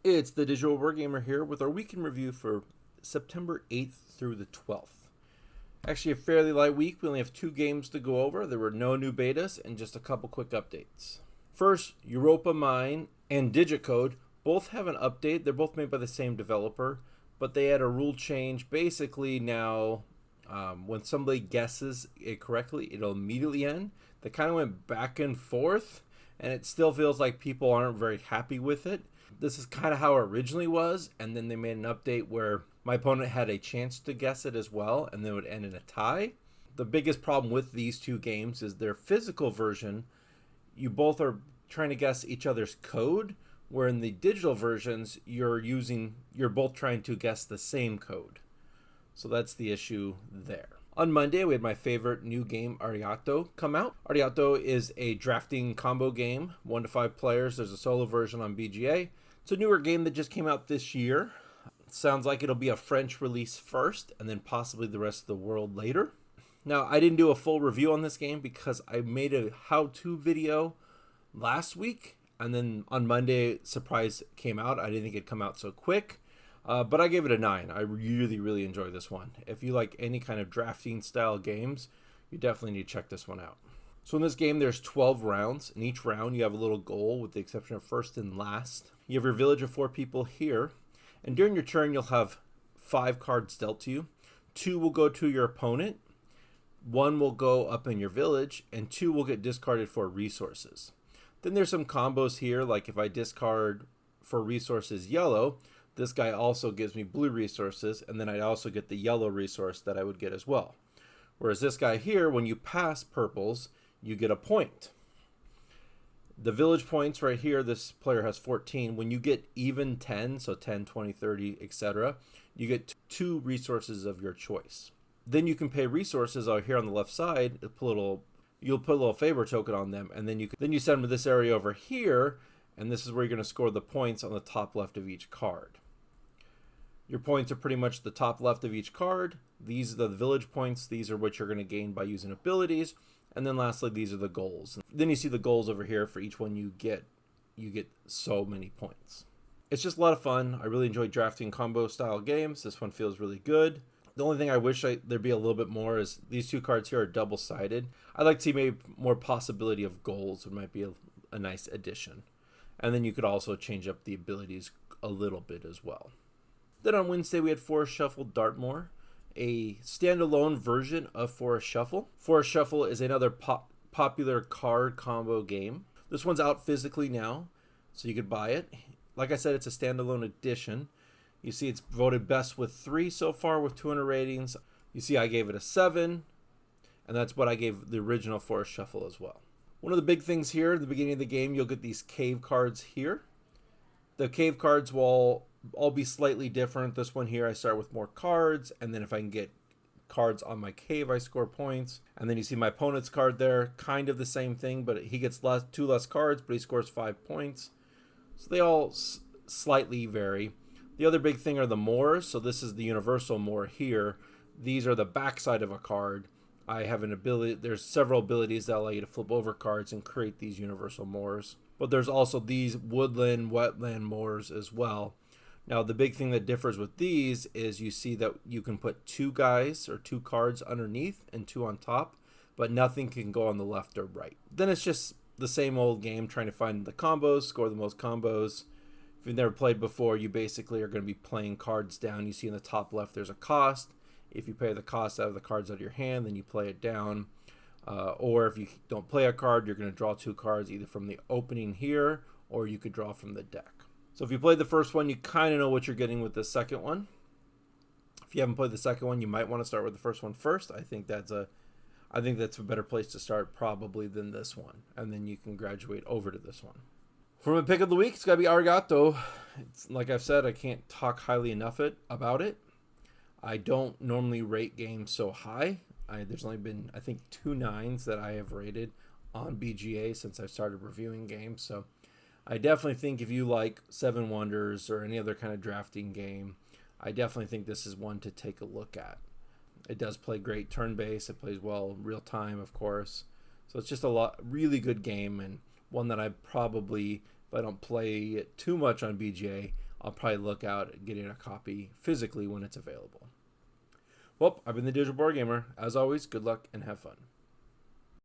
It's the Digital Wargamer here with our weekend review for September 8th through the 12th. Actually, a fairly light week. We only have 2 games to go over. There were no new betas and just a couple quick updates. First, Europa Mine and Digicode both have an update. They're both made by the same developer, but they had a rule change. Basically, now when somebody guesses it correctly, it'll immediately end. They kind of went back and forth, and it still feels like people aren't very happy with it. This is kind of how it originally was, and then they made an update where my opponent had a chance to guess it as well, and then it would end in a tie. The biggest problem with these 2 games is their physical version. You both are trying to guess each other's code, where in the digital versions, you're both trying to guess the same code. So that's the issue there. On Monday, we had my favorite new game, Ariato, come out. Ariato is a drafting combo game, 1 to 5 players. There's a solo version on BGA. It's a newer game that just came out this year. Sounds like it'll be a French release first, and then possibly the rest of the world later. Now, I didn't do a full review on this game because I made a how-to video last week, and then on Monday, surprise came out. I didn't think it'd come out so quick. But I gave it a 9. I really enjoyed this one. If you like any kind of drafting style games, you definitely need to check this one out. So in this game, there's 12 rounds. In each round, you have a little goal with the exception of first and last. You have your village of 4 people here. And during your turn, you'll have 5 cards dealt to you. 2 will go to your opponent. 1 will go up in your village. And 2 will get discarded for resources. Then there's some combos here, like if I discard for resources yellow, this guy also gives me blue resources, and then I'd also get the yellow resource that I would get as well. Whereas this guy here, when you pass purples, you get a point. The village points right here, this player has 14. When you get even 10, so 10, 20, 30, etc., you get 2 resources of your choice. Then you can pay resources out here on the left side. You'll put a little favor token on them, and then you send them to this area over here, and this is where you're going to score the points on the top left of each card. Your points are pretty much the top left of each card. These are the village points. These are what you're going to gain by using abilities. And then lastly, these are the goals. Then you see the goals over here. For each one you get so many points. It's just a lot of fun. I really enjoy drafting combo style games. This one feels really good. The only thing I wish there'd be a little bit more is these 2 cards here are double-sided. I'd like to see maybe more possibility of goals. It might be a nice addition. And then you could also change up the abilities a little bit as well. Then on Wednesday, we had Forest Shuffle Dartmoor, a standalone version of Forest Shuffle. Forest Shuffle is another popular card combo game. This one's out physically now, so you could buy it. Like I said, it's a standalone edition. You see it's voted best with 3 so far with 200 ratings. You see I gave it a 7, and that's what I gave the original Forest Shuffle as well. One of the big things here at the beginning of the game, you'll get these cave cards here. The cave cards will all be slightly different. This one here, I start with more cards, and then if I can get cards on my cave, I score points. And then you see my opponent's card there, kind of the same thing, but he gets 2 less cards, but he scores 5 points. So they all slightly vary. The other big thing are the moors. So this is the universal moor here. These are the backside of a card. I have an ability, there's several abilities that allow you to flip over cards and create these universal moors. But there's also these woodland, wetland moors as well. Now, the big thing that differs with these is you see that you can put 2 guys or 2 cards underneath and 2 on top, but nothing can go on the left or right. Then it's just the same old game trying to find the combos, score the most combos. If you've never played before, you basically are going to be playing cards down. You see in the top left there's a cost. If you pay the cost out of the cards out of your hand, then you play it down. Or if you don't play a card, you're going to draw 2 cards either from the opening here, or you could draw from the deck. So if you played the first one, you kind of know what you're getting with the second one. If you haven't played the second one, you might want to start with the first one first. I think that's a better place to start probably than this one, and then you can graduate over to this one. For my pick of the week, it's got to be Arigato. It's like I've said, I can't talk highly enough about it. I don't normally rate games so high. There's only been, I think, 2 9s that I have rated on BGA since I started reviewing games. So I definitely think if you like 7 Wonders or any other kind of drafting game, I definitely think this is one to take a look at. It does play great turn-based. It plays well real time, of course. So it's just really good game, and one that I probably, if I don't play it too much on BGA, I'll probably look out at getting a copy physically when it's available. Well, I've been the Digital Board Gamer. As always, good luck and have fun.